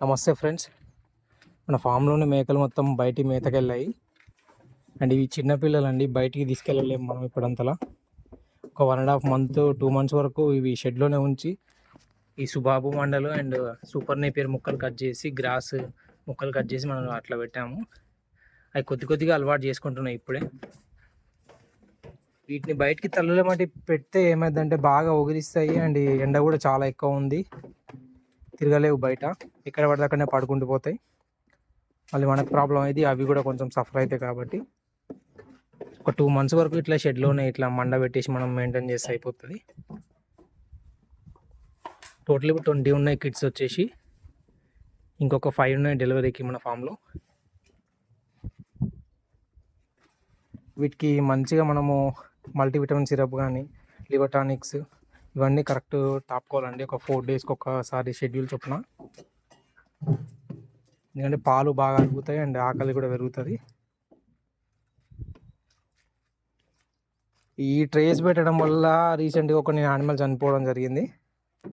నమస్తే ఫ్రెండ్స్. మన ఫామ్లోని మేకలు మొత్తం బయటి మేతకి వెళ్ళాయి. అండ్ ఇవి చిన్నపిల్లలు అండి, బయటికి తీసుకెళ్ళలేము మనం ఇప్పుడంతలా. ఒక 1.5 మంత్ 2 మంత్స్ వరకు ఇవి షెడ్లోనే ఉంచి ఈ సుబాబు మండలు అండ్ సూపర్ నేపియర్ ముక్కలు కట్ చేసి, గ్రాస్ ముక్కలు కట్ చేసి మనం అట్లా పెట్టాము. అవి కొద్దిగా అలవాటు చేసుకుంటున్నాయి ఇప్పుడే. వీటిని బయటికి తల్లులమటి పెడితే ఏమైందంటే బాగా ఒగిరిస్తాయి. అండ్ ఎండ కూడా చాలా ఎక్కువ ఉంది, తిరగలేవు బయట, ఎక్కడ పడితే అక్కడనే పడుకుంటూ పోతాయి. మళ్ళీ మనకు ప్రాబ్లం అయింది, అవి కూడా కొంచెం సఫర్ అవుతాయి. కాబట్టి ఒక 2 మంత్స్ వరకు ఇట్లా షెడ్లోనే ఇట్లా మండ పెట్టేసి మనం మెయింటైన్ చేస్తే అయిపోతుంది. టోటల్ ఇప్పుడు 20 ఉన్నాయి కిడ్స్ వచ్చేసి, ఇంకొక 5 ఉన్నాయి డెలివరీకి మన ఫామ్లో. వీటికి మంచిగా మనము మల్టీవిటమిన్ సిరప్ కానీ, లివర్ టానిక్స్ ఇవన్నీ కరెక్ట్ తాపుకోవాలండి. ఒక 4 డేస్కి ఒకసారి షెడ్యూల్ చొప్పున. ఎందుకంటే పాలు బాగా అరుగుతాయి అండ్ ఆకలి కూడా పెరుగుతుంది. ఈ ట్రేస్ పెట్టడం వల్ల రీసెంట్గా కొన్ని యానిమల్ చనిపోవడం జరిగింది.